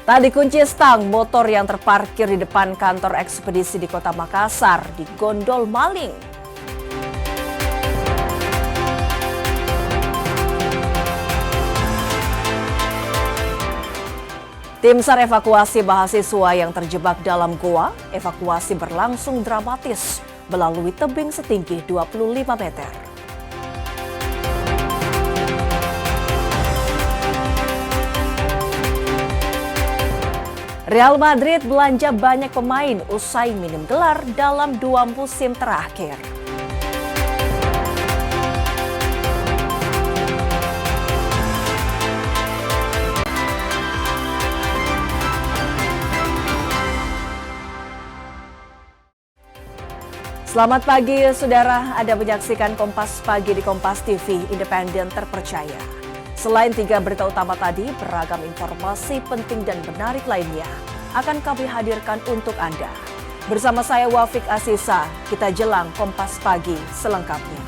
Tak dikunci stang, motor yang terparkir di depan kantor ekspedisi di Kota Makassar digondol maling. Tim SAR evakuasi mahasiswa yang terjebak dalam goa. Evakuasi berlangsung dramatis melalui tebing setinggi 25 meter. Real Madrid belanja banyak pemain usai minim gelar dalam 2 musim terakhir. Selamat pagi saudara, Anda menyaksikan Kompas Pagi di Kompas TV, independen terpercaya. Selain 3 berita utama tadi, beragam informasi penting dan menarik lainnya akan kami hadirkan untuk Anda. Bersama saya Wafik Asisa, kita jelang Kompas Pagi selengkapnya.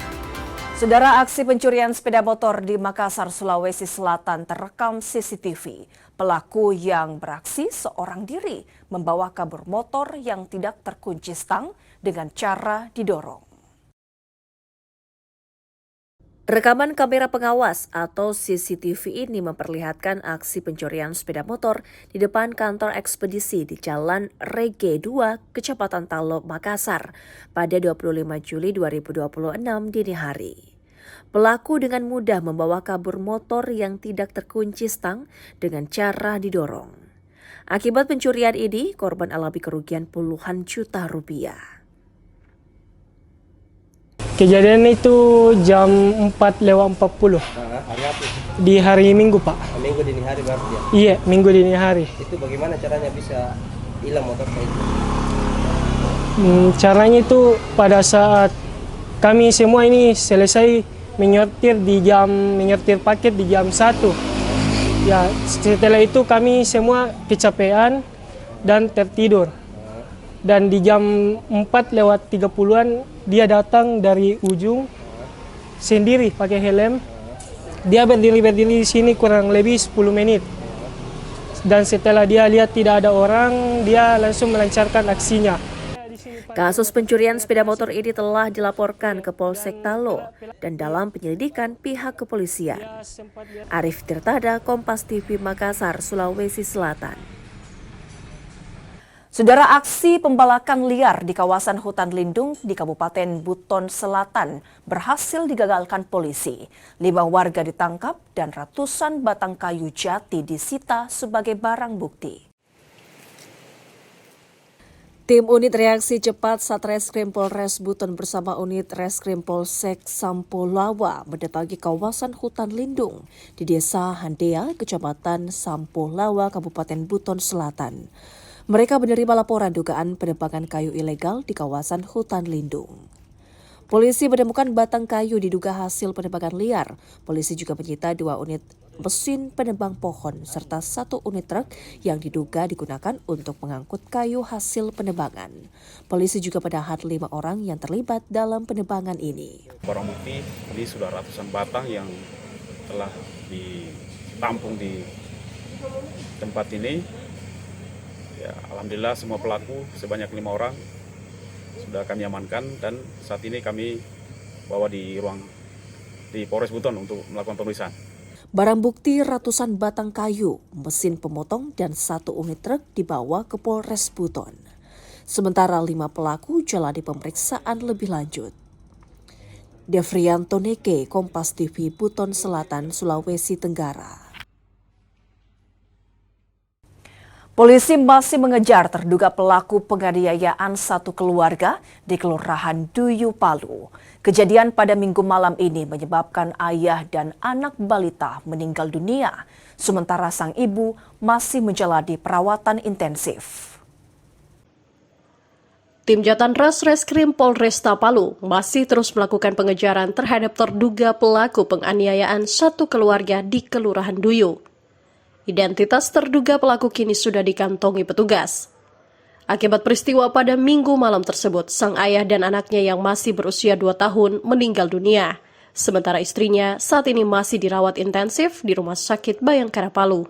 Saudara, aksi pencurian sepeda motor di Makassar, Sulawesi Selatan terekam CCTV. Pelaku yang beraksi seorang diri membawa kabur motor yang tidak terkunci stang dengan cara didorong. Rekaman kamera pengawas atau CCTV ini memperlihatkan aksi pencurian sepeda motor di depan kantor ekspedisi di Jalan Rege 2, Kecamatan Talo, Makassar pada 25 Juli 2026 dini hari. Pelaku dengan mudah membawa kabur motor yang tidak terkunci stang dengan cara didorong. Akibat pencurian ini, korban alami kerugian puluhan juta rupiah. Kejadian itu jam 4:40. Hari apa? Di hari Minggu, Pak. Minggu dini hari berarti ya? Iya, Minggu dini hari. Itu bagaimana caranya bisa hilang motor itu? Caranya itu pada saat kami semua ini selesai menyortir paket di jam 1. Ya, setelah itu kami semua kecapean dan tertidur. Dan di jam 4:30-an dia datang dari ujung sendiri pakai helm. Dia berdiri di sini kurang lebih 10 menit. Dan setelah dia lihat tidak ada orang, dia langsung melancarkan aksinya. Kasus pencurian sepeda motor ini telah dilaporkan ke Polsek Talo dan dalam penyelidikan pihak kepolisian. Arif Tirtada, Kompas TV Makassar, Sulawesi Selatan. Saudara, aksi pembalakan liar di kawasan hutan lindung di Kabupaten Buton Selatan berhasil digagalkan polisi. 5 warga ditangkap dan ratusan batang kayu jati disita sebagai barang bukti. Tim Unit Reaksi Cepat Satreskrim Polres Buton bersama Unit Reskrim Polsek Sampolawa mendatangi kawasan hutan lindung di Desa Handea, Kecamatan Sampolawa, Kabupaten Buton Selatan. Mereka menerima laporan dugaan penebangan kayu ilegal di kawasan hutan lindung. Polisi menemukan batang kayu diduga hasil penebangan liar. Polisi juga menyita 2 unit mesin penebang pohon serta 1 unit truk yang diduga digunakan untuk mengangkut kayu hasil penebangan. Polisi juga menahan 5 orang yang terlibat dalam penebangan ini. Barang bukti ini sudah ratusan batang yang telah ditampung di tempat ini. Ya, alhamdulillah semua pelaku sebanyak 5 orang sudah kami amankan dan saat ini kami bawa di Polres Buton untuk melakukan pemeriksaan. Barang bukti ratusan batang kayu, mesin pemotong dan 1 unit truk dibawa ke Polres Buton. Sementara 5 pelaku jalani pemeriksaan lebih lanjut. Devrianto Neke, Kompas TV Buton Selatan, Sulawesi Tenggara. Polisi masih mengejar terduga pelaku penganiayaan satu keluarga di Kelurahan Duyu, Palu. Kejadian pada Minggu malam ini menyebabkan ayah dan anak balita meninggal dunia, sementara sang ibu masih menjalani perawatan intensif. Tim Jatan Ras Reskrim Polresta Palu masih terus melakukan pengejaran terhadap terduga pelaku penganiayaan satu keluarga di Kelurahan Duyu. Identitas terduga pelaku kini sudah dikantongi petugas. Akibat peristiwa pada Minggu malam tersebut, sang ayah dan anaknya yang masih berusia 2 tahun meninggal dunia. Sementara istrinya saat ini masih dirawat intensif di Rumah Sakit Bayangkara Palu.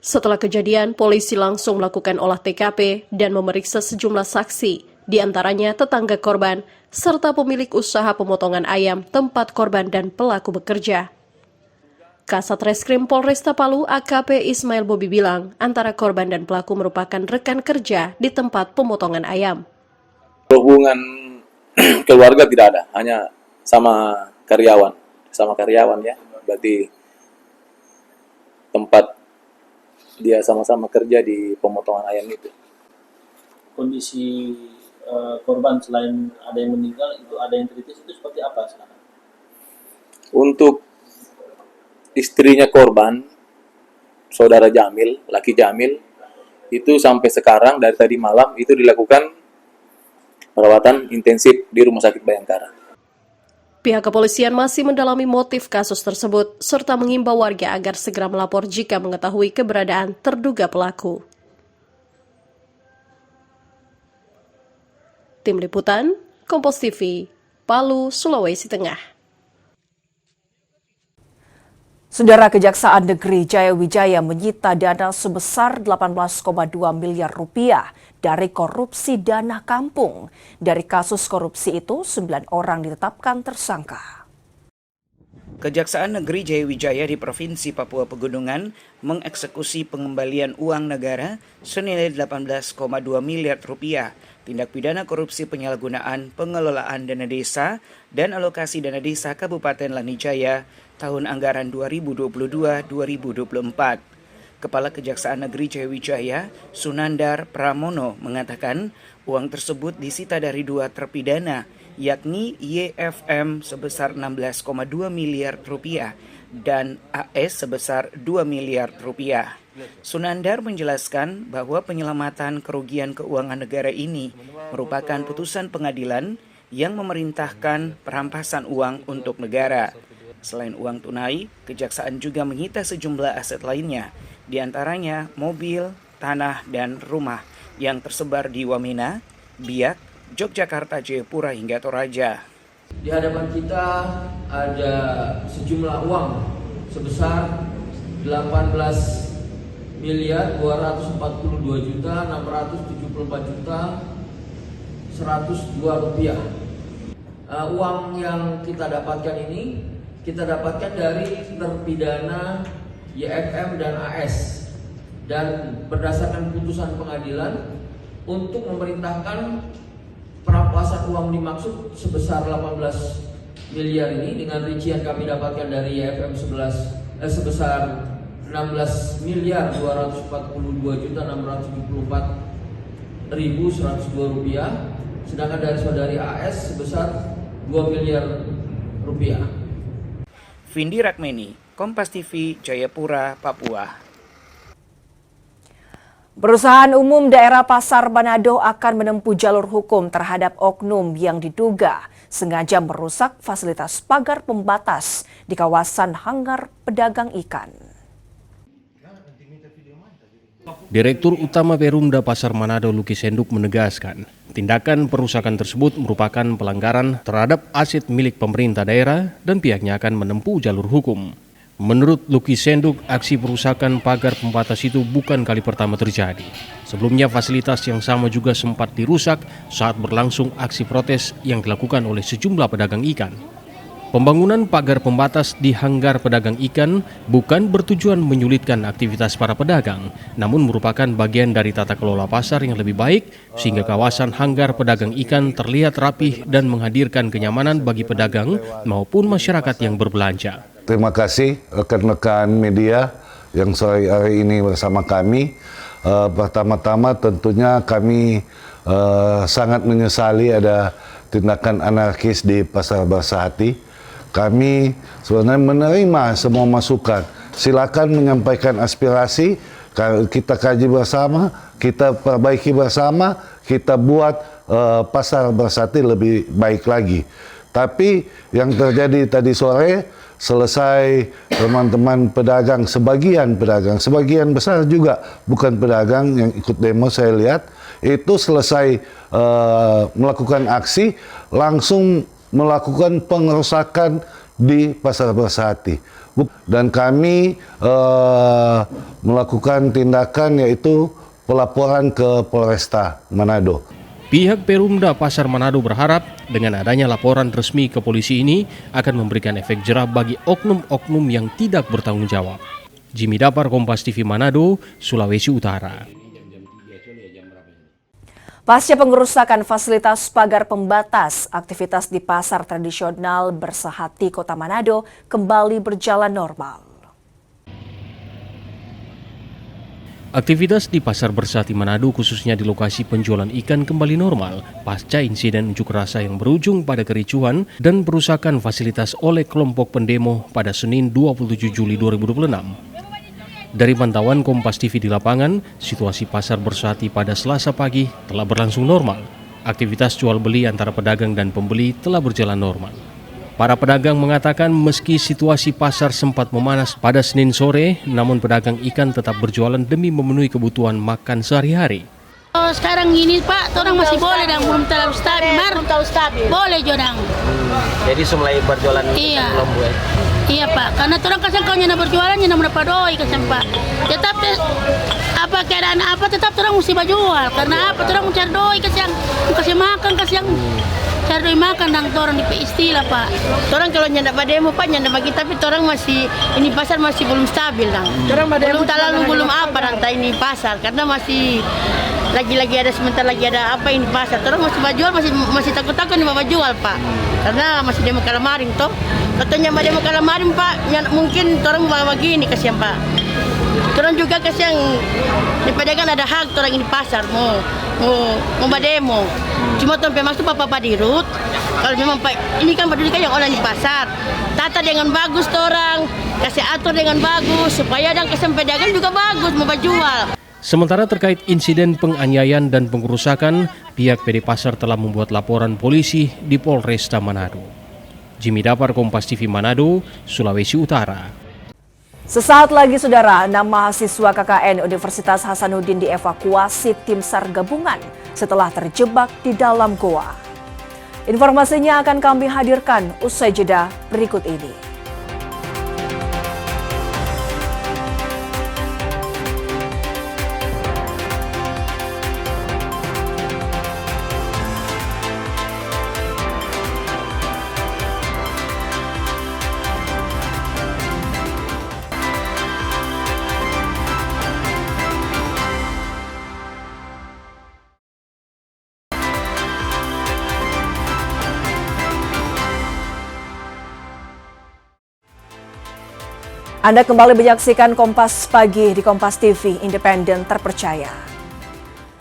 Setelah kejadian, polisi langsung melakukan olah TKP dan memeriksa sejumlah saksi, di antaranya tetangga korban, serta pemilik usaha pemotongan ayam tempat korban dan pelaku bekerja. Kasat Reskrim Polresta Palu AKP Ismail Bobi bilang, antara korban dan pelaku merupakan rekan kerja di tempat pemotongan ayam. Hubungan keluarga tidak ada, hanya sama karyawan ya. Berarti tempat dia sama-sama kerja di pemotongan ayam itu. Kondisi korban selain ada yang meninggal, itu ada yang kritis, itu seperti apa sekarang? Untuk istrinya korban, saudara Jamil, laki Jamil, itu sampai sekarang dari tadi malam itu dilakukan perawatan intensif di Rumah Sakit Bayangkara. Pihak kepolisian masih mendalami motif kasus tersebut, serta mengimbau warga agar segera melapor jika mengetahui keberadaan terduga pelaku. Tim Liputan, Kompas TV, Palu, Sulawesi Tengah. Saudara, Kejaksaan Negeri Jayawijaya menyita dana sebesar 18,2 miliar rupiah dari korupsi dana kampung. Dari kasus korupsi itu, 9 orang ditetapkan tersangka. Kejaksaan Negeri Jayawijaya di Provinsi Papua Pegunungan mengeksekusi pengembalian uang negara senilai 18,2 miliar rupiah, tindak pidana korupsi penyalahgunaan pengelolaan dana desa dan alokasi dana desa Kabupaten Lanijaya tahun anggaran 2022-2024. Kepala Kejaksaan Negeri Jayawijaya, Sunandar Pramono, mengatakan uang tersebut disita dari 2 terpidana, yakni YFM sebesar 16,2 miliar rupiah dan AS sebesar 2 miliar rupiah. Sunandar menjelaskan bahwa penyelamatan kerugian keuangan negara ini merupakan putusan pengadilan yang memerintahkan perampasan uang untuk negara. Selain uang tunai, Kejaksaan juga menyita sejumlah aset lainnya, di antaranya mobil, tanah, dan rumah yang tersebar di Wamena, Biak, Yogyakarta, Jayapura, hingga Toraja. Di hadapan kita ada sejumlah uang sebesar 18 miliar 242 juta 674 juta 102 rupiah. Uang yang kita dapatkan ini kita dapatkan dari terpidana YFM dan AS, dan berdasarkan putusan pengadilan untuk memerintahkan perampasan uang dimaksud sebesar 18 miliar ini dengan rincian kami dapatkan dari YFM sebesar 16 miliar 242 juta 674 ribu 102 rupiah, sedangkan dari saudari AS sebesar 2 miliar rupiah. Vindi Rakmeni, Kompas TV, Jayapura, Papua. Perusahaan Umum Daerah Pasar Manado akan menempuh jalur hukum terhadap oknum yang diduga sengaja merusak fasilitas pagar pembatas di kawasan hanggar pedagang ikan. Direktur Utama Perumda Pasar Manado Luki Senduk menegaskan, tindakan perusakan tersebut merupakan pelanggaran terhadap aset milik pemerintah daerah dan pihaknya akan menempuh jalur hukum. Menurut Luki Senduk, aksi perusakan pagar pembatas itu bukan kali pertama terjadi. Sebelumnya fasilitas yang sama juga sempat dirusak saat berlangsung aksi protes yang dilakukan oleh sejumlah pedagang ikan. Pembangunan pagar pembatas di hanggar pedagang ikan bukan bertujuan menyulitkan aktivitas para pedagang, namun merupakan bagian dari tata kelola pasar yang lebih baik sehingga kawasan hanggar pedagang ikan terlihat rapih dan menghadirkan kenyamanan bagi pedagang maupun masyarakat yang berbelanja. Terima kasih rekan-rekan media yang sore hari ini bersama kami. Pertama-tama tentunya kami sangat menyesali ada tindakan anarkis di Pasar Bersahati. Kami sebenarnya menerima semua masukan. Silakan menyampaikan aspirasi, kita kaji bersama, kita perbaiki bersama, kita buat Pasar Bersahati lebih baik lagi. Tapi yang terjadi tadi sore, selesai teman-teman pedagang, sebagian besar juga bukan pedagang yang ikut demo saya lihat, itu selesai melakukan aksi, langsung melakukan pengerusakan di Pasar Bersati. Dan kami melakukan tindakan yaitu pelaporan ke Polresta Manado. Pihak Perumda Pasar Manado berharap dengan adanya laporan resmi ke polisi ini akan memberikan efek jerah bagi oknum-oknum yang tidak bertanggung jawab. Jimmy Dapar, Kompas TV Manado, Sulawesi Utara. Pasca pengerusakan fasilitas pagar pembatas, aktivitas di pasar tradisional Bersahati Kota Manado kembali berjalan normal. Aktivitas di Pasar Bersahati Manado khususnya di lokasi penjualan ikan kembali normal pasca insiden unjuk rasa yang berujung pada kericuhan dan perusakan fasilitas oleh kelompok pendemo pada Senin 27 Juli 2026. Dari pantauan Kompas TV di lapangan, situasi Pasar Bersahati pada Selasa pagi telah berlangsung normal. Aktivitas jual beli antara pedagang dan pembeli telah berjalan normal. Para pedagang mengatakan meski situasi pasar sempat memanas pada Senin sore, namun pedagang ikan tetap berjualan demi memenuhi kebutuhan makan sehari-hari. Sekarang ini Pak, orang masih boleh dan belum terlalu stabil. Boleh jodang. Jadi mulai berjualan belum buat. Iya Pak, karena orang kasih kau nyana berjualan nyana mendapat doi kasih Pak. Tetapi apa keadaan apa tetap orang mesti berjual karena apa orang mencari doi kasih makan kasih yang cari doi makan dan orang di istilah Pak. Orang kalau nyanda demo Pak nyanda bagi tapi orang masih ini pasar masih belum stabil dan. Belum apa rantai ini pasar karena masih lagi-lagi ada sebentar lagi ada apa ini pasar. Orang masih berjual masih takut-takut nih mau jual Pak. Karena masih demo kalamaring toh. Katanya mau demo kalamaring Pak, mungkin orang bawa begini kasihan Pak. Orang juga kasihan di pedagang ada hak orang ini pasar mau demo. Cuma sampai masuk Bapak dirut. Kalau memang Pak ini kan peduli yang orang di pasar. Tata dengan bagus orang, kasih atur dengan bagus supaya dan kesan pedagang juga bagus mau jual. Sementara terkait insiden penganiayaan dan pengerusakan, pihak PD Pasar telah membuat laporan polisi di Polresta Manado. Jimmy Dapar, Kompas TV Manado, Sulawesi Utara. Sesaat lagi saudara, 6 mahasiswa KKN Universitas Hasanuddin dievakuasi tim SAR gabungan setelah terjebak di dalam goa. Informasinya akan kami hadirkan usai jeda berikut ini. Anda kembali menyaksikan Kompas Pagi di Kompas TV, independen terpercaya.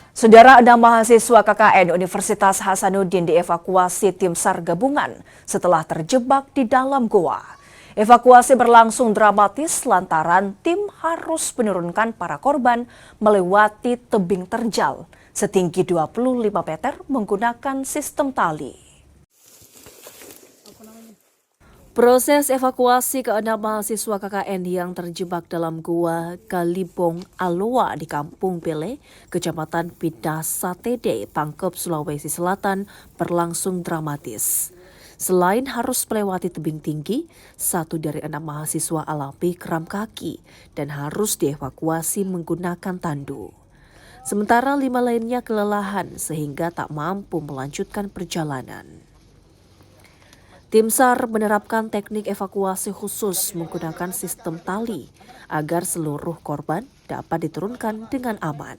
Saudara, 6 mahasiswa KKN Universitas Hasanuddin dievakuasi tim SAR gabungan setelah terjebak di dalam goa. Evakuasi berlangsung dramatis lantaran tim harus menurunkan para korban melewati tebing terjal setinggi 25 meter menggunakan sistem tali. Proses evakuasi ke-6 mahasiswa KKN yang terjebak dalam gua Kalibong Aloa di Kampung Pele, Kecamatan Pidasatede, Pangkep, Sulawesi Selatan berlangsung dramatis. Selain harus melewati tebing tinggi, 1 dari 6 mahasiswa alami kram kaki dan harus dievakuasi menggunakan tandu. Sementara 5 lainnya kelelahan sehingga tak mampu melanjutkan perjalanan. Tim SAR menerapkan teknik evakuasi khusus menggunakan sistem tali agar seluruh korban dapat diturunkan dengan aman.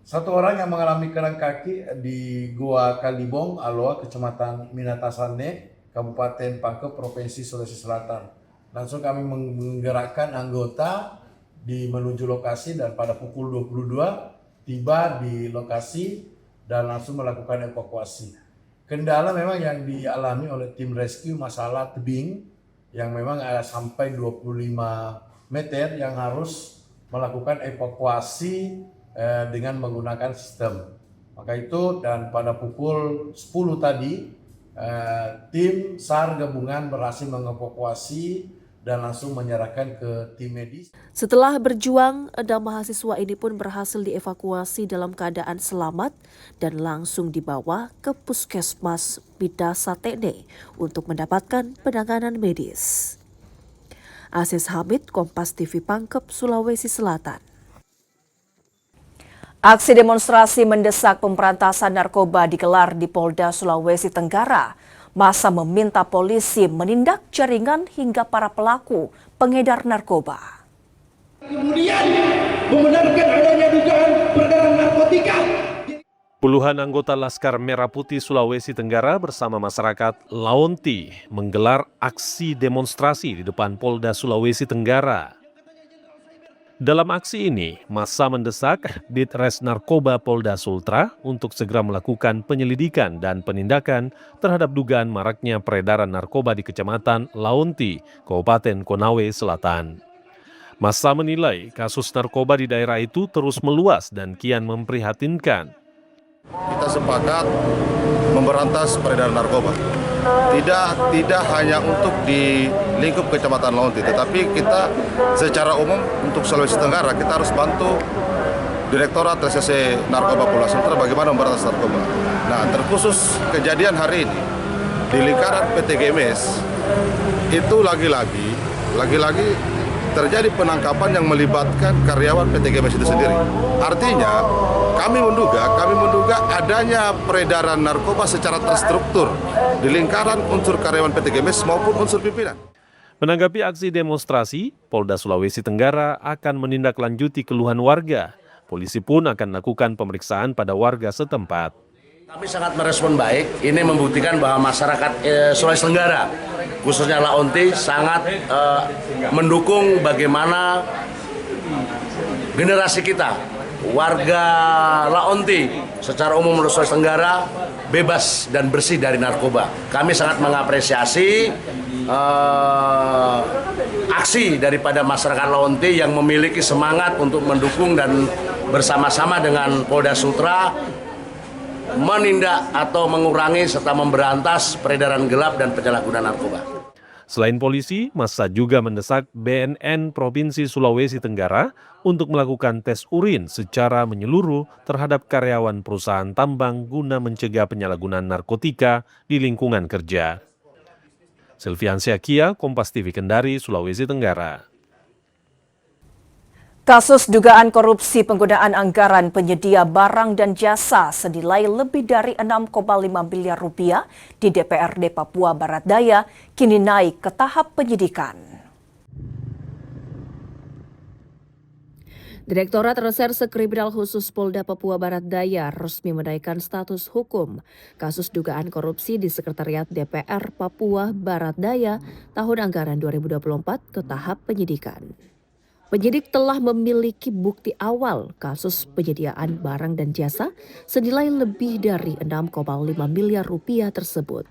1 orang yang mengalami kerang kaki di Gua Kalibong, Aloa, Kecamatan Minatasane, Kabupaten Pangkep, Provinsi Sulawesi Selatan. Langsung kami menggerakkan anggota menuju lokasi dan pada pukul 22 tiba di lokasi dan langsung melakukan evakuasi. Kendala memang yang dialami oleh tim rescue masalah tebing yang memang sampai 25 meter yang harus melakukan evakuasi dengan menggunakan sistem. Maka itu dan pada pukul 10 tadi tim SAR gabungan berhasil mengevakuasi dan langsung menyerahkan ke tim medis. Setelah berjuang, 6 mahasiswa ini pun berhasil dievakuasi dalam keadaan selamat dan langsung dibawa ke Puskesmas Bidasatene untuk mendapatkan penanganan medis. Aziz Hamid, Kompas TV Pangkep, Sulawesi Selatan. Aksi demonstrasi mendesak pemberantasan narkoba digelar di Polda Sulawesi Tenggara. Massa meminta polisi menindak jaringan hingga para pelaku pengedar narkoba. Kemudian membenarkan adanya dugaan peredaran narkotika. Puluhan anggota Laskar Merah Putih Sulawesi Tenggara bersama masyarakat Laonti menggelar aksi demonstrasi di depan Polda Sulawesi Tenggara. Dalam aksi ini, massa mendesak Ditres Narkoba Polda Sultra untuk segera melakukan penyelidikan dan penindakan terhadap dugaan maraknya peredaran narkoba di Kecamatan Laonti, Kabupaten Konawe Selatan. Massa menilai kasus narkoba di daerah itu terus meluas dan kian memprihatinkan. Kita sepakat memberantas peredaran narkoba. Tidak hanya untuk di lingkup Kecamatan Laonti, tetapi kita secara umum untuk Sulawesi Tenggara kita harus bantu Direktorat Reserse Narkoba Polda Sultra bagaimana memberantas narkoba. Nah, terkhusus kejadian hari ini di lingkaran PT GMS itu lagi-lagi terjadi penangkapan yang melibatkan karyawan PT GMS itu sendiri. Artinya kami menduga adanya peredaran narkoba secara terstruktur di lingkaran unsur karyawan PT GMS maupun unsur pimpinan. Menanggapi aksi demonstrasi, Polda Sulawesi Tenggara akan menindaklanjuti keluhan warga. Polisi pun akan melakukan pemeriksaan pada warga setempat. Kami sangat merespon baik. Ini membuktikan bahwa masyarakat Sulawesi Tenggara, khususnya Laonti, sangat mendukung bagaimana generasi kita, warga Laonti secara umum Sulawesi Tenggara bebas dan bersih dari narkoba. Kami sangat mengapresiasi aksi daripada masyarakat Laonti yang memiliki semangat untuk mendukung dan bersama-sama dengan Polda Sultra menindak atau mengurangi serta memberantas peredaran gelap dan penyalahgunaan narkoba. Selain polisi, massa juga mendesak BNN Provinsi Sulawesi Tenggara untuk melakukan tes urin secara menyeluruh terhadap karyawan perusahaan tambang guna mencegah penyalahgunaan narkotika di lingkungan kerja. Silviansyah Kia, Kompas TV Kendari, Sulawesi Tenggara. Kasus dugaan korupsi penggunaan anggaran penyedia barang dan jasa senilai lebih dari 6,5 miliar rupiah di DPRD Papua Barat Daya kini naik ke tahap penyidikan. Direktorat Reserse Kriminal Khusus Polda Papua Barat Daya resmi menaikkan status hukum kasus dugaan korupsi di Sekretariat DPR Papua Barat Daya tahun anggaran 2024 ke tahap penyidikan. Penyidik telah memiliki bukti awal kasus penyediaan barang dan jasa senilai lebih dari 6,5 miliar rupiah tersebut.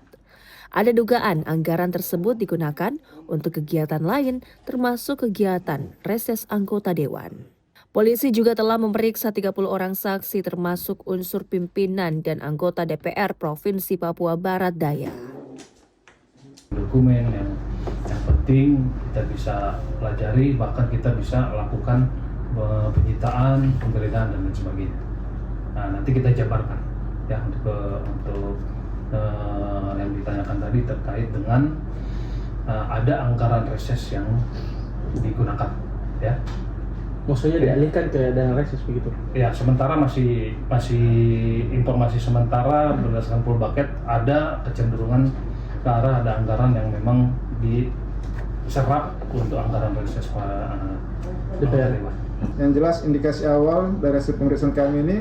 Ada dugaan anggaran tersebut digunakan untuk kegiatan lain termasuk kegiatan reses anggota dewan. Polisi juga telah memeriksa 30 orang saksi termasuk unsur pimpinan dan anggota DPR Provinsi Papua Barat Daya. Dokumen yang penting kita bisa pelajari, bahkan kita bisa lakukan penyitaan, penggeledahan dan lain sebagainya. Nah, nanti kita jabarkan ya untuk yang ditanyakan tadi terkait dengan ada anggaran reses yang digunakan ya. Maksudnya dialihkan ke dana reses begitu? Ya, sementara masih informasi sementara berdasarkan full bucket ada kecenderungan ke arah ada anggaran yang memang diserap untuk anggaran reses DPR. Yang jelas indikasi awal dari hasil pemeriksaan kami ini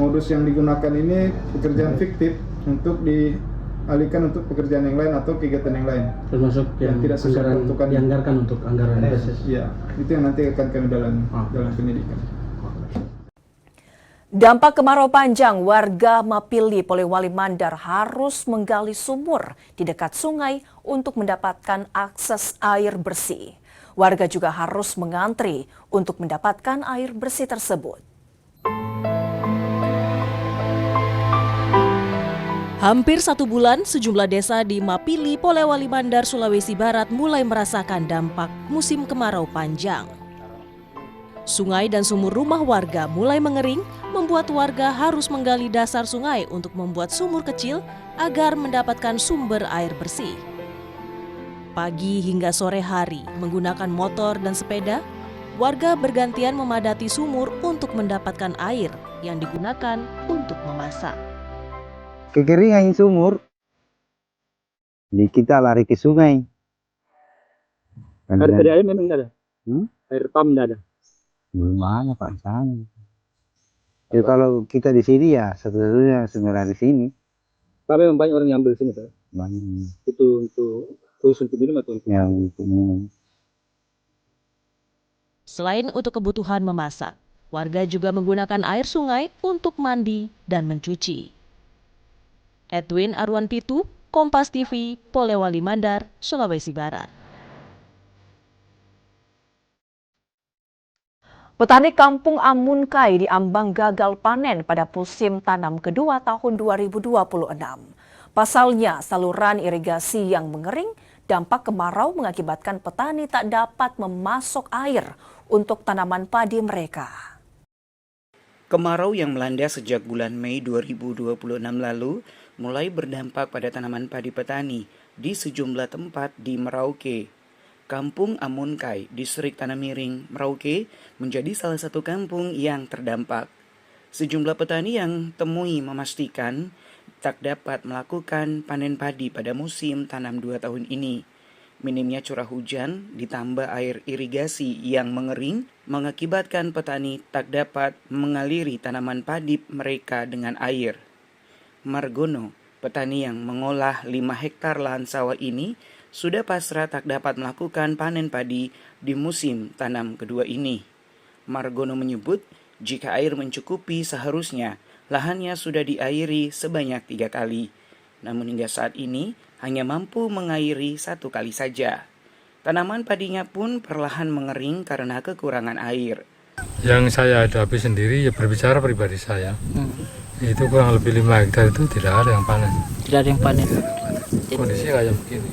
modus yang digunakan ini pekerjaan fiktif untuk dialihkan untuk pekerjaan yang lain atau kegiatan yang lain. Termasuk yang tidak sesuai peruntukan dianggarkan untuk anggaran reses. Ya, itu yang nanti akan kami dalam penyidikan. Dampak kemarau panjang, warga Mapili, Polewali Mandar harus menggali sumur di dekat sungai untuk mendapatkan akses air bersih. Warga juga harus mengantri untuk mendapatkan air bersih tersebut. Hampir 1 bulan, sejumlah desa di Mapili, Polewali Mandar, Sulawesi Barat mulai merasakan dampak musim kemarau panjang. Sungai dan sumur rumah warga mulai mengering, membuat warga harus menggali dasar sungai untuk membuat sumur kecil agar mendapatkan sumber air bersih. Pagi hingga sore hari, menggunakan motor dan sepeda, warga bergantian memadati sumur untuk mendapatkan air yang digunakan untuk memasak. Kekeringan sumur, jadi kita lari ke sungai. Air memang tidak ada? Air pam tidak ada? Belum ada Pak, sana. Ya, kalau kita di sini ya satu-satunya sumber di sini. Pak, memang banyak orang yang ambil sini Pak? Banyak. Itu untuk minum atau untuk? Yang untuk minum. Selain untuk kebutuhan memasak, warga juga menggunakan air sungai untuk mandi dan mencuci. Edwin Arwan Pitu, Kompas TV, Polewali Mandar, Sulawesi Barat. Petani kampung Amunkai di Ambang gagal panen pada musim tanam kedua tahun 2026. Pasalnya, saluran irigasi yang mengering, dampak kemarau mengakibatkan petani tak dapat memasok air untuk tanaman padi mereka. Kemarau yang melanda sejak bulan Mei 2026 lalu mulai berdampak pada tanaman padi petani di sejumlah tempat di Merauke. Kampung Amunkai, Distrik Tanah Miring, Merauke menjadi salah satu kampung yang terdampak. Sejumlah petani yang temui memastikan tak dapat melakukan panen padi pada musim tanam 2 tahun ini. Minimnya curah hujan ditambah air irigasi yang mengering mengakibatkan petani tak dapat mengaliri tanaman padi mereka dengan air. Margono, petani yang mengolah 5 hektar lahan sawah ini, sudah pasrah tak dapat melakukan panen padi di musim tanam kedua ini. Margono menyebut jika air mencukupi seharusnya lahannya sudah diairi sebanyak 3 kali. Namun hingga saat ini hanya mampu mengairi 1 kali saja. Tanaman padinya pun perlahan mengering karena kekurangan air. Yang saya hadapi sendiri, ya berbicara pribadi saya, itu kurang lebih 5 hektar itu tidak ada yang panen. Tidak ada yang panen. Kondisi kayak begini.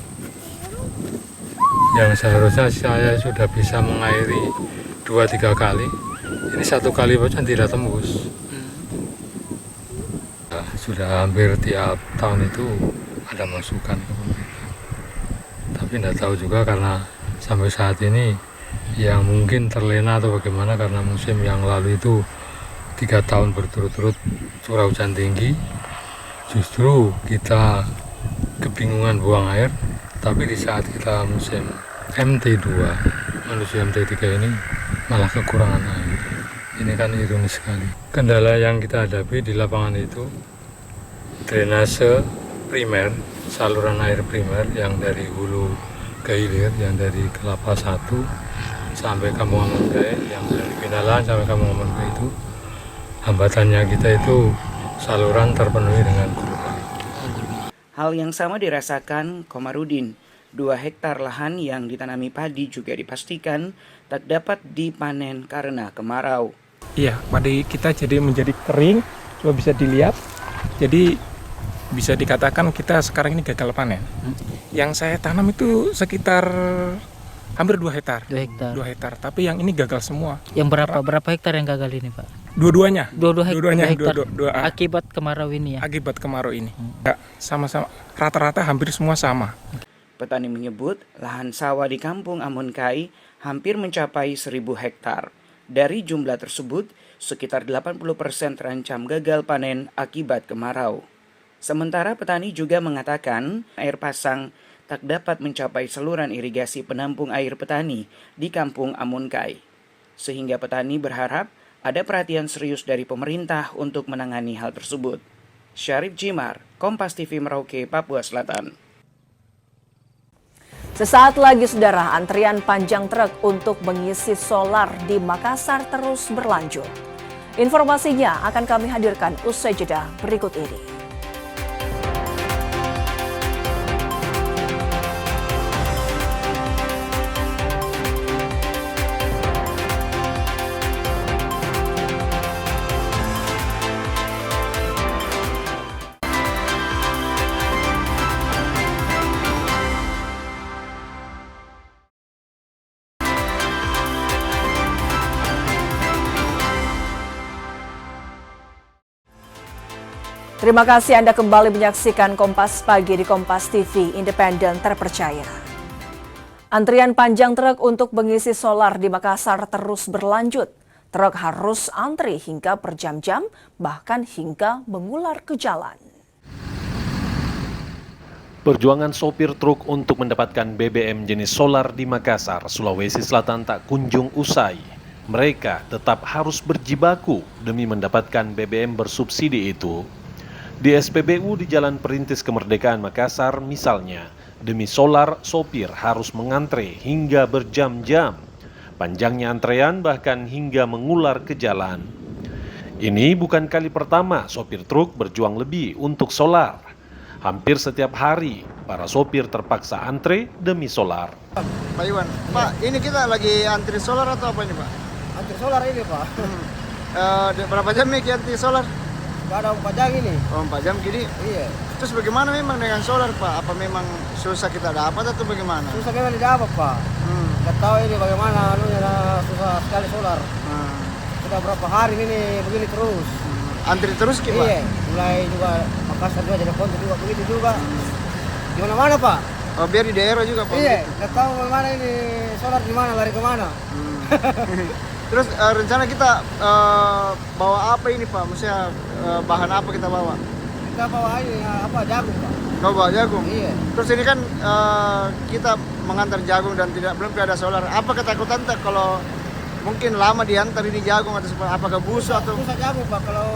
Yang seharusnya saya sudah bisa mengairi 2-3 kali, ini 1 kali saja tidak tembus. Nah, sudah hampir tiap tahun itu ada masukan ke pemerintah. Tapi tidak tahu juga karena sampai saat ini yang mungkin terlena atau bagaimana karena musim yang lalu itu 3 tahun berturut-turut curah hujan tinggi, justru kita kebingungan buang air, tapi di saat kita musim MT2 menuju MT3 ini malah kekurangan air. Ini kan ironis sekali. Kendala yang kita hadapi di lapangan itu drainase primer, saluran air primer yang dari hulu ke hilir, yang dari Kelapa 1 sampai Kampung Amunkai, yang dari Pinalan sampai Kampung Amunkai itu hambatannya kita itu saluran terpenuhi dengan kurma. Hal yang sama dirasakan Komarudin. 2 hektar lahan yang ditanami padi juga dipastikan tak dapat dipanen karena kemarau. Iya, padi kita jadi menjadi kering, coba bisa dilihat. Jadi bisa dikatakan kita sekarang ini gagal panen. Yang saya tanam itu sekitar hampir 2 hektar. 2 hektar. 2 hektar, tapi yang ini gagal semua. Yang berapa hektar yang gagal ini, Pak? Dua-duanya. Dua-duanya hektar. Dua. Akibat kemarau ini ya? Akibat kemarau ini. Ya, sama-sama, rata-rata hampir semua sama. Petani menyebut lahan sawah di Kampung Amunkai hampir mencapai 1.000 hektar. Dari jumlah tersebut, sekitar 80% terancam gagal panen akibat kemarau. Sementara petani juga mengatakan air pasang tak dapat mencapai saluran irigasi penampung air petani di Kampung Amunkai. Sehingga petani berharap ada perhatian serius dari pemerintah untuk menangani hal tersebut. Syarif Jimar, Kompas TV Merauke, Papua Selatan. Sesaat lagi saudara, antrian panjang truk untuk mengisi solar di Makassar terus berlanjut. Informasinya akan kami hadirkan usai jeda berikut ini. Terima kasih Anda kembali menyaksikan Kompas Pagi di Kompas TV, independen terpercaya. Antrian panjang truk untuk mengisi solar di Makassar terus berlanjut. Truk harus antri hingga berjam-jam, bahkan hingga mengular ke jalan. Perjuangan sopir truk untuk mendapatkan BBM jenis solar di Makassar, Sulawesi Selatan tak kunjung usai. Mereka tetap harus berjibaku demi mendapatkan BBM bersubsidi itu. Di SPBU di Jalan Perintis Kemerdekaan Makassar misalnya, demi solar sopir harus mengantre hingga berjam-jam. Panjangnya antrean bahkan hingga mengular ke jalan. Ini bukan kali pertama sopir truk berjuang lebih untuk solar. Hampir setiap hari, para sopir terpaksa antre demi solar. Pak Iwan, Pak, ini kita lagi antri solar atau apa ini, Pak? Antri solar ini, Pak. Berapa jam nih antri solar? Ada 4 jam ini. Oh, 4 jam gini? Iya. Terus bagaimana memang dengan solar, Pak? Apa memang susah kita dapat atau bagaimana? Susah memang didapat, Pak. Nggak tahu ini bagaimana, susah sekali solar. Sudah berapa hari ini begini terus. Antri terus, Pak? Iya, mulai juga Makassar juga, jadi Ponti juga begitu juga. Di mana-mana, Pak. Oh, biar di daerah juga, Pak? Iya, nggak tahu bagaimana ini solar di mana, lari kemana. Terus rencana kita bawa apa ini, Pak? Maksudnya bahan apa kita bawa? Kita bawa ini jagung, Pak. Kau bawa jagung? Iya. Terus ini kan kita mengantar jagung dan belum ada solar. Apa ketakutan tak kalau mungkin lama diantar ini jagung atau apakah busuk atau? Susah jagung, Pak. Kalau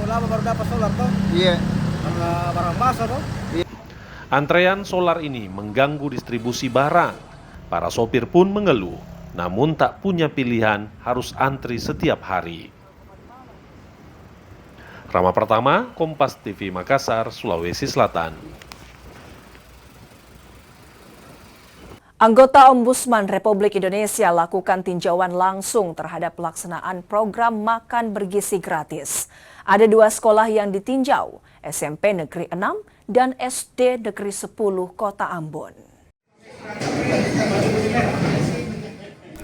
lama baru dapat solar toh. Iya. Karena barang basah toh. Iya. Antrean solar ini mengganggu distribusi barang. Para sopir pun mengeluh. Namun tak punya pilihan, harus antri setiap hari. Rama Pertama, Kompas TV Makassar, Sulawesi Selatan. Anggota Ombudsman Republik Indonesia lakukan tinjauan langsung terhadap pelaksanaan program makan bergizi gratis. Ada 2 sekolah yang ditinjau, SMP Negeri 6 dan SD Negeri 10 Kota Ambon.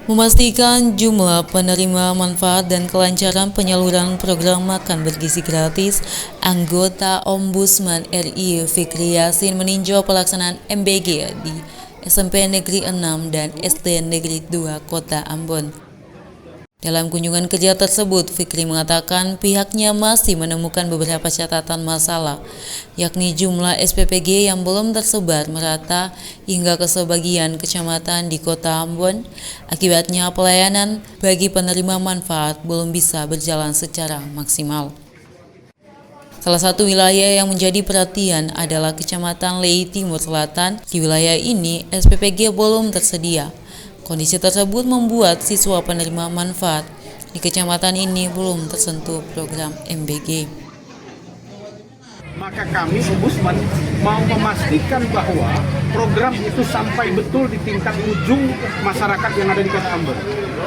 Memastikan jumlah penerima manfaat dan kelancaran penyaluran program makan bergizi gratis, anggota Ombudsman RI Fikri Yasin meninjau pelaksanaan MBG di SMP Negeri 6 dan SD Negeri 2 Kota Ambon. Dalam kunjungan kerja tersebut, Fikri mengatakan pihaknya masih menemukan beberapa catatan masalah, yakni jumlah SPPG yang belum tersebar merata hingga ke sebagian kecamatan di Kota Ambon. Akibatnya pelayanan bagi penerima manfaat belum bisa berjalan secara maksimal. Salah satu wilayah yang menjadi perhatian adalah Kecamatan Lei Timur Selatan. Di wilayah ini, SPPG belum tersedia. Kondisi tersebut membuat siswa penerima manfaat di kecamatan ini belum tersentuh program MBG. Maka kami Ombudsman mau memastikan bahwa program itu sampai betul di tingkat ujung masyarakat yang ada di Kota Ambon.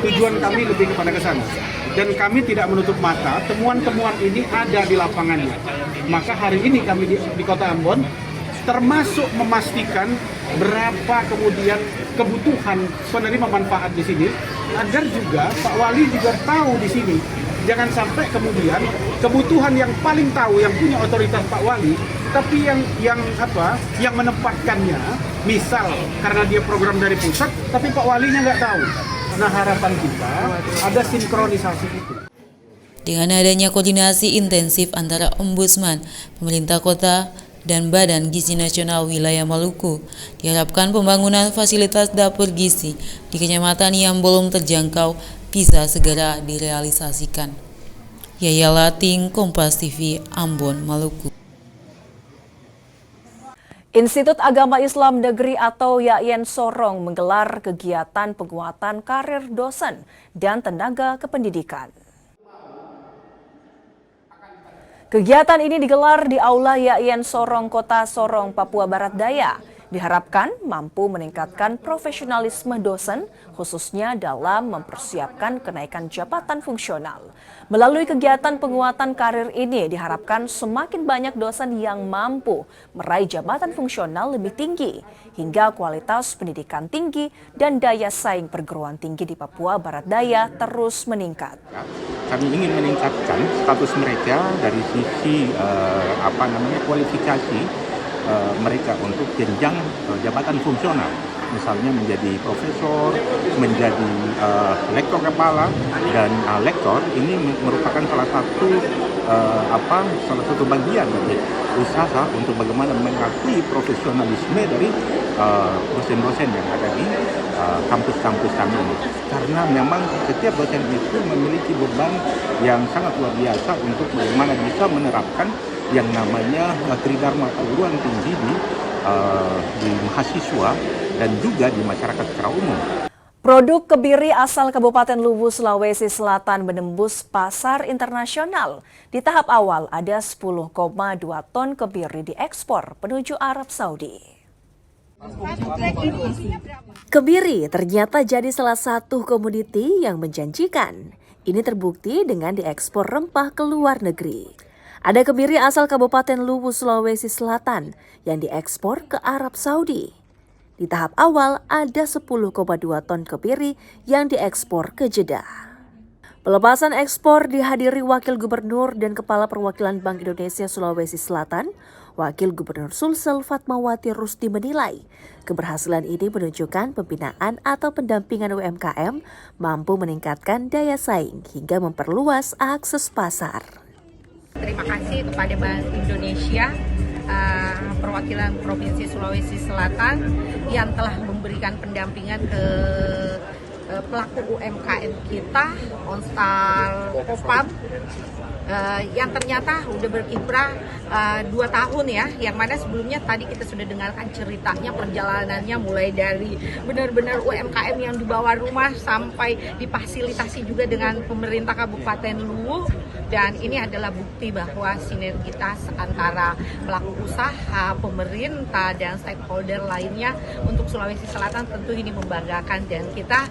Tujuan kami lebih kepada ke sana. Dan kami tidak menutup mata, temuan-temuan ini ada di lapangannya. Maka hari ini kami di Kota Ambon termasuk memastikan berapa kemudian kebutuhan penerima manfaat di sini, agar juga Pak Wali juga tahu di sini. Jangan sampai kemudian kebutuhan yang paling tahu, yang punya otoritas Pak Wali, tapi yang menempatkannya, misal karena dia program dari pusat, tapi Pak Walinya nggak tahu. Nah, harapan kita ada sinkronisasi itu. Dengan adanya koordinasi intensif antara Ombudsman, pemerintah kota, dan Badan Gizi Nasional Wilayah Maluku, diharapkan pembangunan fasilitas dapur gizi di kecamatan yang belum terjangkau bisa segera direalisasikan. Yaya Lating, Kompas TV, Ambon, Maluku. Institut Agama Islam Negeri atau YAIN Sorong menggelar kegiatan penguatan karir dosen dan tenaga kependidikan. Kegiatan ini digelar di Aula YAIN Sorong, Kota Sorong, Papua Barat Daya. Diharapkan mampu meningkatkan profesionalisme dosen, khususnya dalam mempersiapkan kenaikan jabatan fungsional. Melalui kegiatan penguatan karir ini, diharapkan semakin banyak dosen yang mampu meraih jabatan fungsional lebih tinggi, hingga kualitas pendidikan tinggi dan daya saing perguruan tinggi di Papua Barat Daya terus meningkat. Kami ingin meningkatkan status mereka dari sisi kualifikasi mereka untuk jenjang jabatan fungsional, misalnya menjadi profesor, menjadi lektor kepala, dan lektor ini merupakan salah satu bagian dari usaha untuk bagaimana mengakui profesionalisme dari dosen-dosen yang ada di kampus-kampus kami ini. Karena memang setiap dosen itu memiliki beban yang sangat luar biasa untuk bagaimana bisa menerapkan yang namanya tridharma perguruan tinggi di mahasiswa dan juga di masyarakat secara umum. Produk kebiri asal Kabupaten Luwu, Sulawesi Selatan menembus pasar internasional. Di tahap awal ada 10,2 ton kebiri diekspor menuju Arab Saudi. Kebiri ternyata jadi salah satu komoditi yang menjanjikan. Ini terbukti dengan diekspor rempah ke luar negeri. Ada kebiri asal Kabupaten Luwu, Sulawesi Selatan yang diekspor ke Arab Saudi. Di tahap awal ada 10,2 ton kebiri yang diekspor ke Jeddah. Pelepasan ekspor dihadiri Wakil Gubernur dan Kepala Perwakilan Bank Indonesia Sulawesi Selatan, Wakil Gubernur Sulsel Fatmawati Rusdi menilai keberhasilan ini menunjukkan pembinaan atau pendampingan UMKM mampu meningkatkan daya saing hingga memperluas akses pasar. Terima kasih kepada Bank Indonesia, perwakilan Provinsi Sulawesi Selatan yang telah memberikan pendampingan ke pelaku UMKM kita, Onstal Kopam, yang ternyata udah berkiprah 2 tahun ya, yang mana sebelumnya tadi kita sudah dengarkan ceritanya, perjalanannya mulai dari benar-benar UMKM yang di bawah rumah sampai difasilitasi juga dengan pemerintah Kabupaten Luwu. Dan ini adalah bukti bahwa sinergitas antara pelaku usaha, pemerintah, dan stakeholder lainnya untuk Sulawesi Selatan tentu ini membanggakan. Dan kita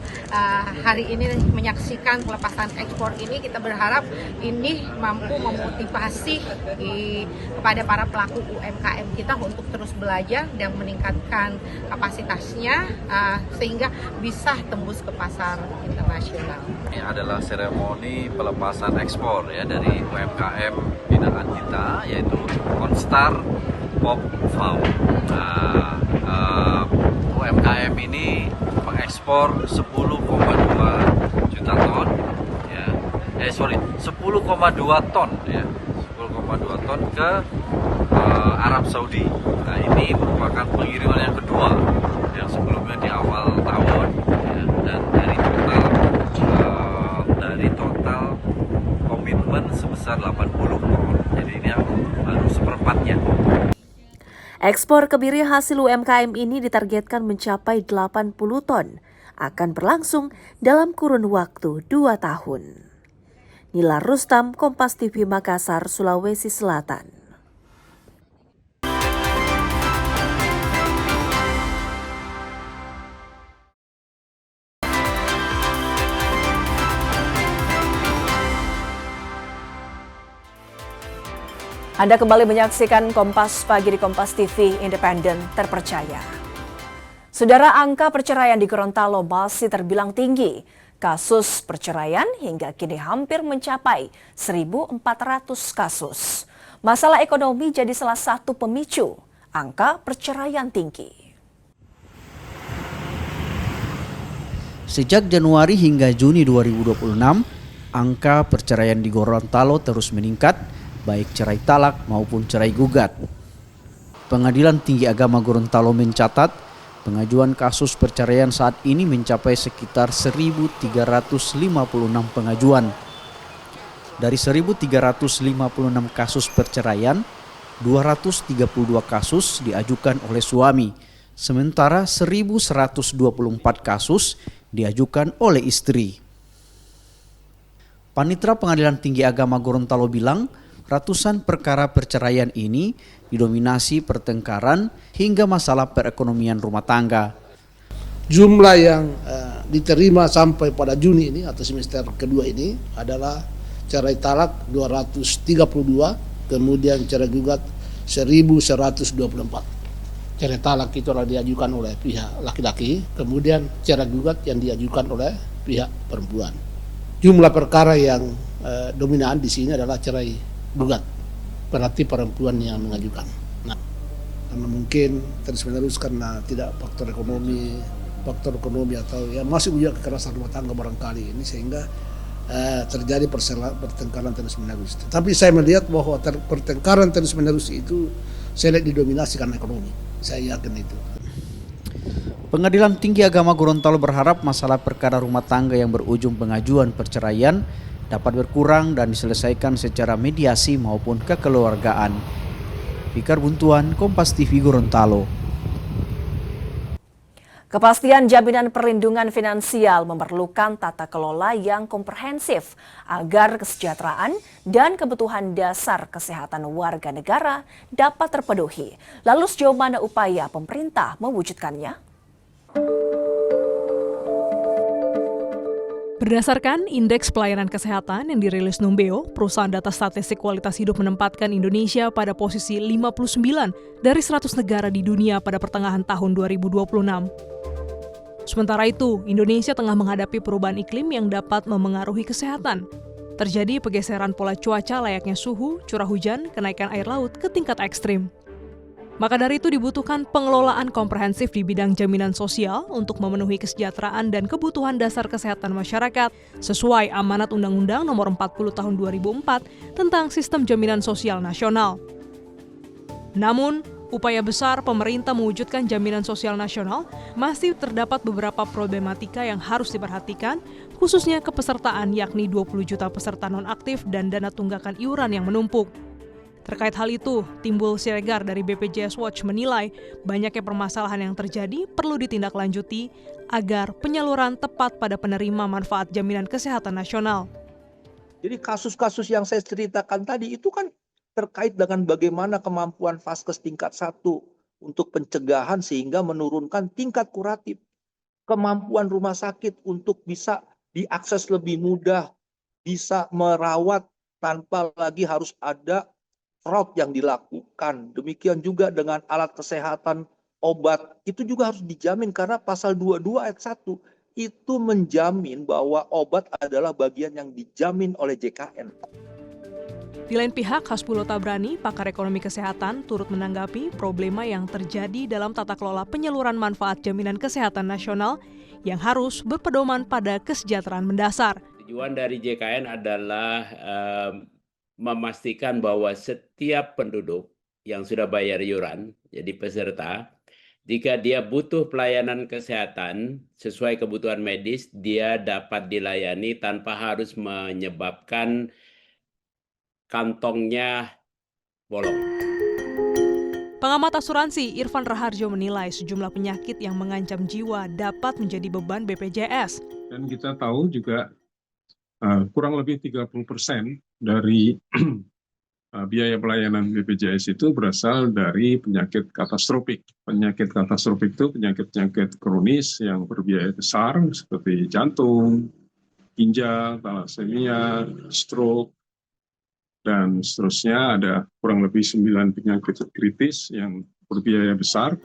hari ini menyaksikan pelepasan ekspor ini, kita berharap ini mampu memotivasi kepada para pelaku UMKM kita untuk terus belajar dan meningkatkan kapasitasnya sehingga bisa tembus ke pasar internasional. Ini adalah seremoni pelepasan ekspor ya dari UMKM binaan kita, yaitu Onstar Pop Farm. UMKM ini mengekspor 10,2 juta ton, ya. 10,2 ton ya, 10,2 ton ke Arab Saudi. Nah, ini merupakan pengiriman yang kedua, yang sebelumnya di awal tahun, ya, dan dari total komitmen sebesar 80 ton. Jadi ini baru seperempatnya. Ekspor kebiri hasil UMKM ini ditargetkan mencapai 80 ton. Akan berlangsung dalam kurun waktu 2 tahun. Nila Rustam, Kompas TV Makassar, Sulawesi Selatan. Anda kembali menyaksikan Kompas Pagi di Kompas TV, independen, terpercaya. Saudara, angka perceraian di Gorontalo masih terbilang tinggi. Kasus perceraian hingga kini hampir mencapai 1.400 kasus. Masalah ekonomi jadi salah satu pemicu angka perceraian tinggi. Sejak Januari hingga Juni 2026, angka perceraian di Gorontalo terus meningkat, baik cerai talak maupun cerai gugat. Pengadilan Tinggi Agama Gorontalo mencatat pengajuan kasus perceraian saat ini mencapai sekitar 1.356 pengajuan. Dari 1.356 kasus perceraian, 232 kasus diajukan oleh suami, sementara 1.124 kasus diajukan oleh istri. Panitera Pengadilan Tinggi Agama Gorontalo bilang, Ratusan perkara perceraian ini didominasi pertengkaran hingga masalah perekonomian rumah tangga. Jumlah yang diterima sampai pada Juni ini atau semester kedua ini adalah cerai talak 232, kemudian cerai gugat 1124. Cerai talak itu adalah diajukan oleh pihak laki-laki, kemudian cerai gugat yang diajukan oleh pihak perempuan. Jumlah perkara yang dominan di sini adalah cerai gugat, berarti perempuan yang mengajukan. Nah, karena mungkin terus-menerus karena tidak faktor ekonomi atau ya masih juga kekerasan rumah tangga barangkali ini sehingga terjadi pertengkaran terus-menerus. Tapi saya melihat bahwa pertengkaran terus-menerus itu saya lihat didominasi karena ekonomi. Saya yakin itu. Pengadilan Tinggi Agama Gorontalo berharap masalah perkara rumah tangga yang berujung pengajuan perceraian dapat berkurang dan diselesaikan secara mediasi maupun kekeluargaan. Fikar Buntuan, Kompas TV Gorontalo. Kepastian jaminan perlindungan finansial memerlukan tata kelola yang komprehensif agar kesejahteraan dan kebutuhan dasar kesehatan warga negara dapat terpenuhi. Lalu sejauh mana upaya pemerintah mewujudkannya? Berdasarkan Indeks Pelayanan Kesehatan yang dirilis Numbeo, perusahaan data statistik kualitas hidup menempatkan Indonesia pada posisi 59 dari 100 negara di dunia pada pertengahan tahun 2026. Sementara itu, Indonesia tengah menghadapi perubahan iklim yang dapat memengaruhi kesehatan. Terjadi pergeseran pola cuaca layaknya suhu, curah hujan, kenaikan air laut ke tingkat ekstrim. Maka dari itu dibutuhkan pengelolaan komprehensif di bidang jaminan sosial untuk memenuhi kesejahteraan dan kebutuhan dasar kesehatan masyarakat sesuai amanat Undang-Undang Nomor 40 Tahun 2004 tentang Sistem Jaminan Sosial Nasional. Namun, upaya besar pemerintah mewujudkan jaminan sosial nasional masih terdapat beberapa problematika yang harus diperhatikan, khususnya kepesertaan yakni 20 juta peserta nonaktif dan dana tunggakan iuran yang menumpuk. Terkait hal itu, Timbul Siregar dari BPJS Watch menilai banyaknya permasalahan yang terjadi perlu ditindaklanjuti agar penyaluran tepat pada penerima manfaat jaminan kesehatan nasional. Jadi kasus-kasus yang saya ceritakan tadi itu kan terkait dengan bagaimana kemampuan Vaskes tingkat 1 untuk pencegahan sehingga menurunkan tingkat kuratif. Kemampuan rumah sakit untuk bisa diakses lebih mudah, bisa merawat tanpa lagi harus ada fraud yang dilakukan. Demikian juga dengan alat kesehatan, obat, itu juga harus dijamin karena pasal 22 ayat 1 itu menjamin bahwa obat adalah bagian yang dijamin oleh JKN. Di lain pihak, Hasbulo Tabrani, pakar ekonomi kesehatan, turut menanggapi problema yang terjadi dalam tata kelola penyaluran manfaat jaminan kesehatan nasional yang harus berpedoman pada kesejahteraan mendasar. Tujuan dari JKN adalah memastikan bahwa setiap penduduk yang sudah bayar iuran, jadi peserta, jika dia butuh pelayanan kesehatan sesuai kebutuhan medis, dia dapat dilayani tanpa harus menyebabkan kantongnya bolong. Pengamat asuransi Irfan Raharjo menilai sejumlah penyakit yang mengancam jiwa dapat menjadi beban BPJS. Dan kita tahu juga kurang lebih 30% dari biaya pelayanan BPJS itu berasal dari penyakit katastrofik. Penyakit katastrofik itu penyakit-penyakit kronis yang berbiaya besar seperti jantung, ginjal, thalassemia, stroke, dan seterusnya. Ada kurang lebih 9 penyakit kritis yang berbiaya besar.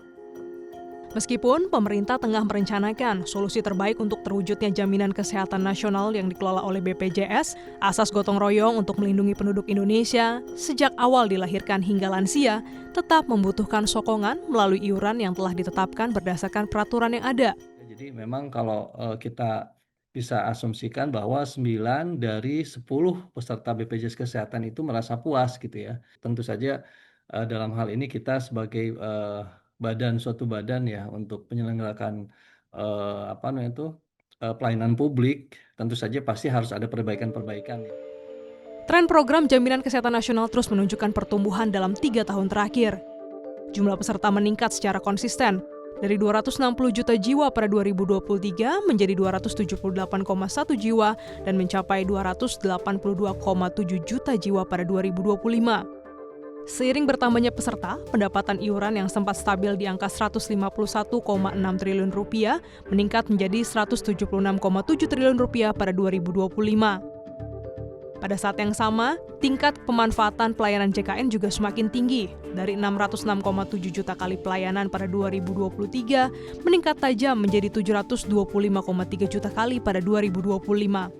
Meskipun pemerintah tengah merencanakan solusi terbaik untuk terwujudnya jaminan kesehatan nasional yang dikelola oleh BPJS, asas gotong royong untuk melindungi penduduk Indonesia sejak awal dilahirkan hingga lansia tetap membutuhkan sokongan melalui iuran yang telah ditetapkan berdasarkan peraturan yang ada. Jadi memang kalau kita bisa asumsikan bahwa 9 dari 10 peserta BPJS Kesehatan itu merasa puas gitu ya. Tentu saja dalam hal ini kita sebagai suatu badan ya untuk penyelenggarakan pelayanan publik, tentu saja pasti harus ada perbaikan-perbaikan. Tren program jaminan kesehatan nasional terus menunjukkan pertumbuhan dalam 3 tahun terakhir. Jumlah peserta meningkat secara konsisten, dari 260 juta jiwa pada 2023 menjadi 278,1 jiwa dan mencapai 282,7 juta jiwa pada 2025. Seiring bertambahnya peserta, pendapatan iuran yang sempat stabil di angka 151,6 triliun rupiah meningkat menjadi 176,7 triliun rupiah pada 2025. Pada saat yang sama, tingkat pemanfaatan pelayanan JKN juga semakin tinggi. Dari 606,7 juta kali pelayanan pada 2023, meningkat tajam menjadi 725,3 juta kali pada 2025.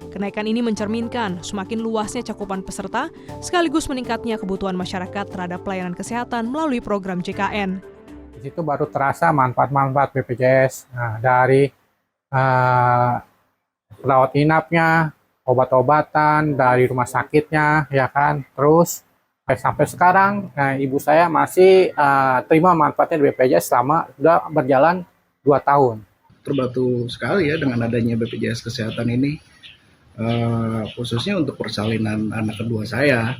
Kenaikan ini mencerminkan semakin luasnya cakupan peserta, sekaligus meningkatnya kebutuhan masyarakat terhadap pelayanan kesehatan melalui program JKN. Di situ baru terasa manfaat-manfaat BPJS dari rawat inapnya, obat-obatan dari rumah sakitnya, ya kan. Terus sampai sekarang ibu saya masih terima manfaatnya BPJS selama sudah berjalan 2 tahun. Terbantu sekali ya dengan adanya BPJS Kesehatan ini. Khususnya untuk persalinan anak kedua saya,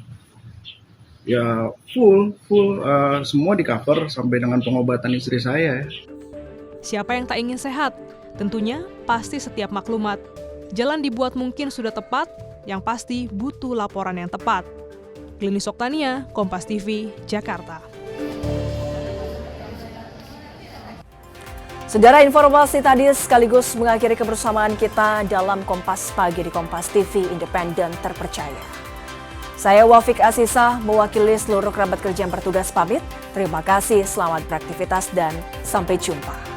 ya full semua di cover sampai dengan pengobatan istri saya. Siapa yang tak ingin sehat? Tentunya pasti setiap maklumat. Jalan dibuat mungkin sudah tepat, yang pasti butuh laporan yang tepat. Klinis Oktania, Kompas TV, Jakarta. Saudara, informasi tadi sekaligus mengakhiri kebersamaan kita dalam Kompas Pagi di Kompas TV Independen Terpercaya. Saya Wafik Asisah mewakili seluruh kerabat kerja yang bertugas pamit. Terima kasih, selamat beraktivitas dan sampai jumpa.